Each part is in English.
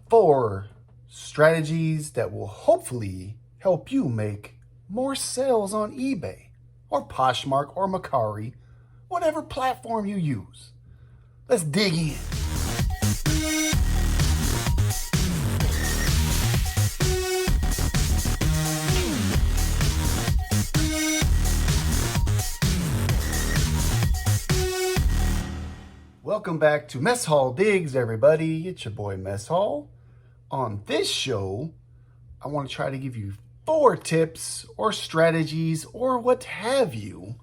4 strategies that will hopefully help you make more sales on eBay or Poshmark or Mercari, whatever platform you use. Let's dig in. Welcome back to Mess Hall Digs, everybody. It's your boy Mess Hall. On this show, I want to try to give you 4 tips or strategies or what have you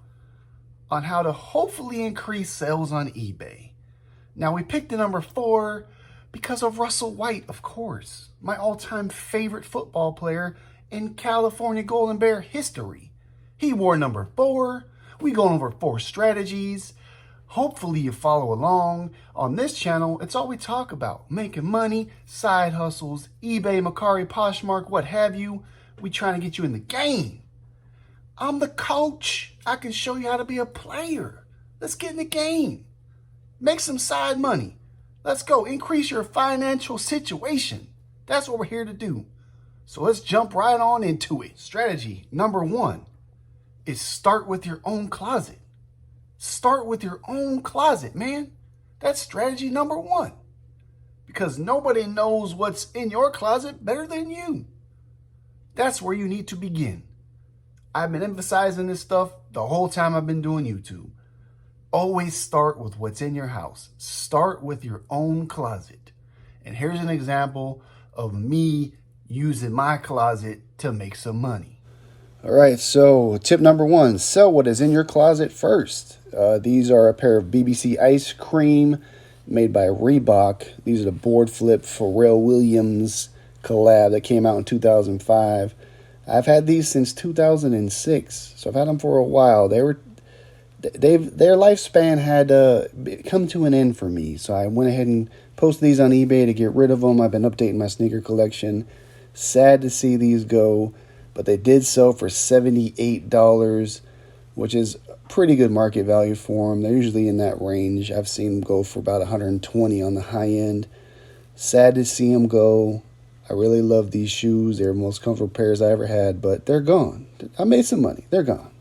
on how to hopefully increase sales on eBay. Now, we picked the number 4 because of Russell White, of course, my all-time favorite football player in California Golden Bear history. He wore number 4. We go over 4 strategies. Hopefully you follow along. On this channel, it's all we talk about. Making money, side hustles, eBay, Mercari, Poshmark, what have you. We trying to get you in the game. I'm the coach. I can show you how to be a player. Let's get in the game. Make some side money. Let's go. Increase your financial situation. That's what we're here to do. So let's jump right on into it. Strategy number 1 is start with your own closet. Start with your own closet, man. That's strategy number 1. Because nobody knows what's in your closet better than you. That's where you need to begin. I've been emphasizing this stuff the whole time I've been doing YouTube. Always start with what's in your house. Start with your own closet. And here's an example of me using my closet to make some money. All right, so tip number 1, sell what is in your closet first. These are a pair of BBC Ice Cream made by Reebok. These are the board flip Pharrell Williams collab that came out in 2005. I've had these since 2006, so I've had them for a while. Their lifespan had come to an end for me, so I went ahead and posted these on eBay to get rid of them. I've been updating my sneaker collection. Sad to see these go, but they did sell for $78, which is pretty good market value for them. They're usually in that range. I've seen them go for about $120 on the high end. Sad to see them go. I really love these shoes. They're the most comfortable pairs I ever had, but they're gone. I made some money. They're gone.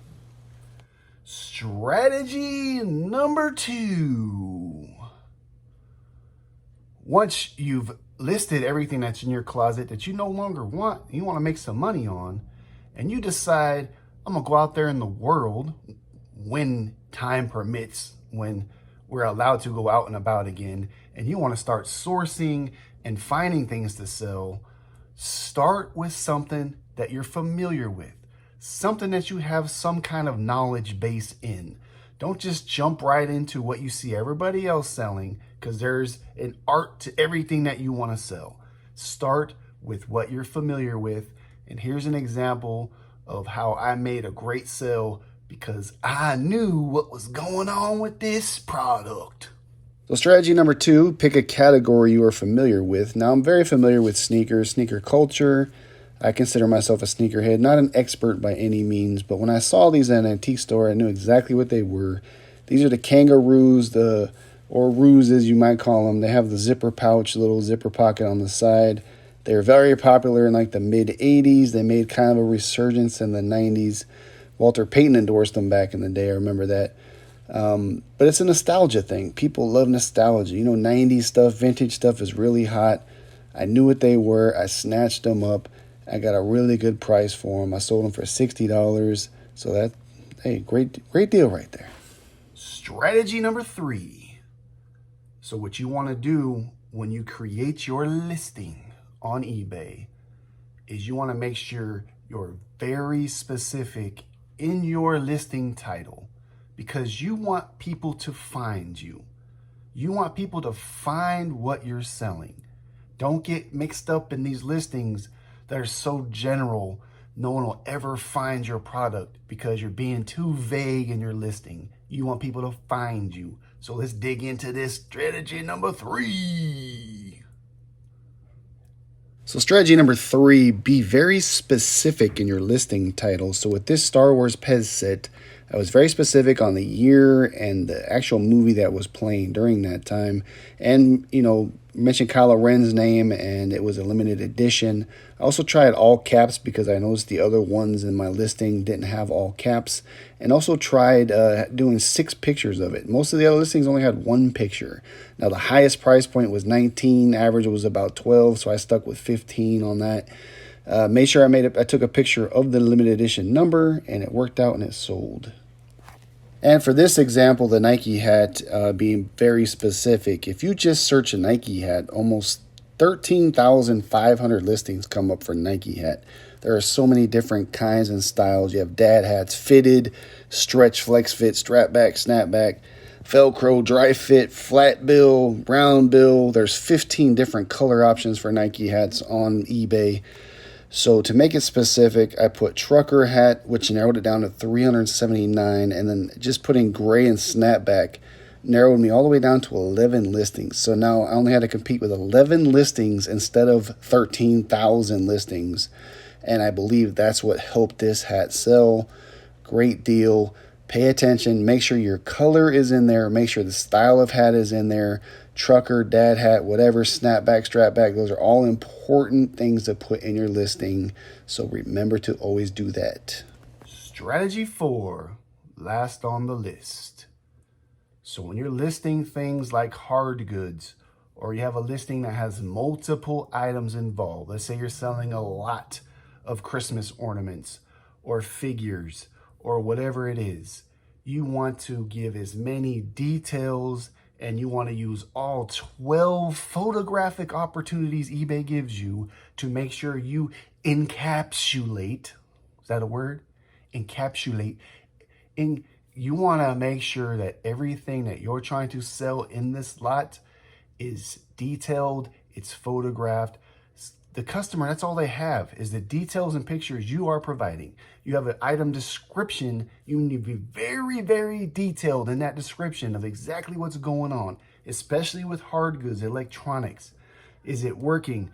Strategy number 2. Once you've listed everything that's in your closet that you no longer want, you want to make some money on, and you decide, I'm going to go out there in the world when time permits, when we're allowed to go out and about again, and you want to start sourcing and finding things to sell, start with something that you're familiar with, something that you have some kind of knowledge base in. Don't just jump right into what you see everybody else selling, because there's an art to everything that you want to sell. Start with what you're familiar with, and here's an example of how I made a great sale because I knew what was going on with this product. So strategy number 2, pick a category you are familiar with. Now, I'm very familiar with sneakers, sneaker culture. I consider myself a sneakerhead, not an expert by any means, but when I saw these at an antique store, I knew exactly what they were. These are the kangaroos, or roos as you might call them. They have the zipper pouch, little zipper pocket on the side. They were very popular in like the mid-'80s. They made kind of a resurgence in the 90s. Walter Payton endorsed them back in the day. I remember that. But it's a nostalgia thing. People love nostalgia. 90s stuff, vintage stuff is really hot. I knew what they were. I snatched them up. I got a really good price for them. I sold them for $60. So great deal right there. Strategy number 3. So what you want to do when you create your listing on eBay is you want to make sure you're very specific in your listing title, because you want people to find you. You want people to find what you're selling. Don't get mixed up in these listings that are so general, no one will ever find your product because you're being too vague in your listing. You want people to find you. So let's dig into this strategy number 3. So strategy number 3, be very specific in your listing title. So with this Star Wars Pez set, I was very specific on the year and the actual movie that was playing during that time. And, mentioned Kylo Ren's name, and it was a limited edition. I also tried all caps because I noticed the other ones in my listing didn't have all caps, and also tried doing 6 pictures of it. Most of the other listings only had 1 picture. Now the highest price point was 19, average was about 12, so I stuck with 15 on that. Made sure I took a picture of the limited edition number, and it worked out and it sold. And for this example, the Nike hat, being very specific, if you just search a Nike hat, almost 13,500 listings come up for Nike hat. There are so many different kinds and styles. You have dad hats, fitted, stretch, flex fit, strap back, snapback, Velcro, dry fit, flat bill, round bill. There's 15 different color options for Nike hats on eBay. So to make it specific, I put trucker hat, which narrowed it down to 379, and then just putting gray and snapback narrowed me all the way down to 11 listings. So now I only had to compete with 11 listings instead of 13,000 listings, and I believe that's what helped this hat sell. Great deal. Pay attention, make sure your color is in there, make sure the style of hat is in there. Trucker, dad hat, whatever, snapback, strapback, those are all important things to put in your listing. So remember to always do that. Strategy 4, last on the list. So when you're listing things like hard goods, or you have a listing that has multiple items involved, let's say you're selling a lot of Christmas ornaments or figures or whatever it is, you want to give as many details, and you want to use all 12 photographic opportunities eBay gives you to make sure you encapsulate. Is that a word? Encapsulate. You want to make sure that everything that you're trying to sell in this lot is detailed, it's photographed. The customer, that's all they have, is the details and pictures you are providing. You have an item description. You need to be very, very detailed in that description of exactly what's going on, especially with hard goods, electronics. Is it working?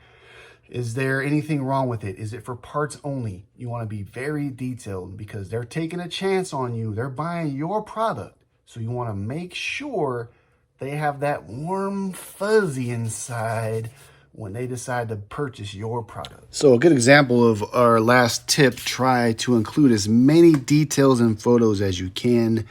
Is there anything wrong with it? Is it for parts only? You want to be very detailed because they're taking a chance on you. They're buying your product. So you want to make sure they have that warm fuzzy inside when they decide to purchase your product. So a good example of our last tip, try to include as many details and photos as you can.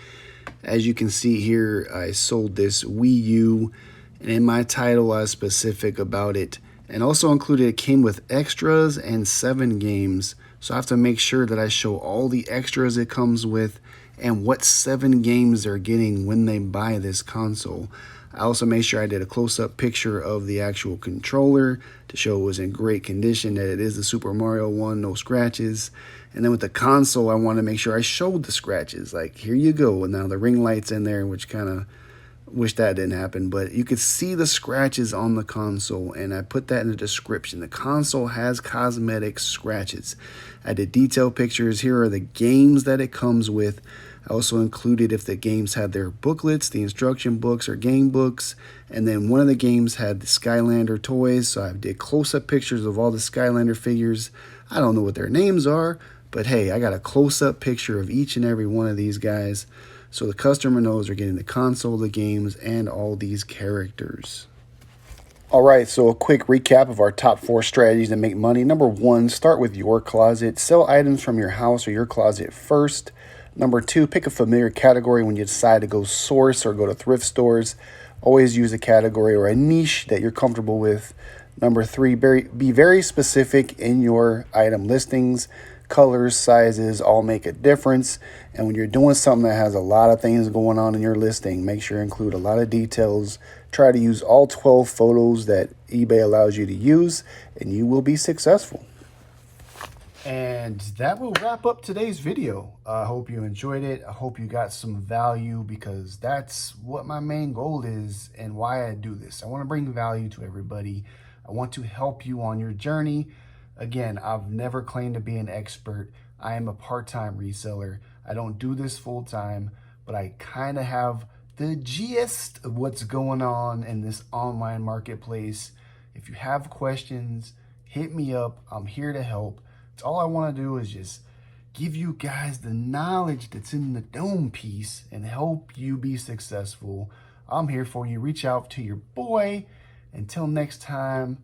As you can see here, I sold this Wii U, and in my title I was specific about it, and also included it came with extras and 7 games. So I have to make sure that I show all the extras it comes with and what 7 games they're getting when they buy this console. I also made sure I did a close-up picture of the actual controller to show it was in great condition, that it is the Super Mario one, no scratches. And then with the console, I want to make sure I showed the scratches. Like, here you go. And now the ring light's in there, which kind of wish that didn't happen. But you could see the scratches on the console, and I put that in the description. The console has cosmetic scratches. I did detailed pictures. Here are the games that it comes with. I also included if the games had their booklets, the instruction books or game books, and then one of the games had the Skylander toys, so I did close-up pictures of all the Skylander figures. I don't know what their names are, but hey, I got a close-up picture of each and every one of these guys, so the customer knows they're getting the console, the games, and all these characters. All right, so a quick recap of our top 4 strategies to make money. Number 1, start with your closet. Sell items from your house or your closet first. Number 2, pick a familiar category when you decide to go source or go to thrift stores. Always use a category or a niche that you're comfortable with. Number 3, be very specific in your item listings. Colors, sizes all make a difference. And when you're doing something that has a lot of things going on in your listing, make sure you include a lot of details. Try to use all 12 photos that eBay allows you to use, and you will be successful. And that will wrap up today's video. I hope you enjoyed it. I hope you got some value, because that's what my main goal is and why I do this. I want to bring value to everybody. I want to help you on your journey. Again, I've never claimed to be an expert. I am a part-time reseller. I don't do this full-time, but I kind of have the gist of what's going on in this online marketplace. If you have questions, hit me up. I'm here to help. All I want to do is just give you guys the knowledge that's in the dome piece and help you be successful. I'm here for you. Reach out to your boy. Until next time,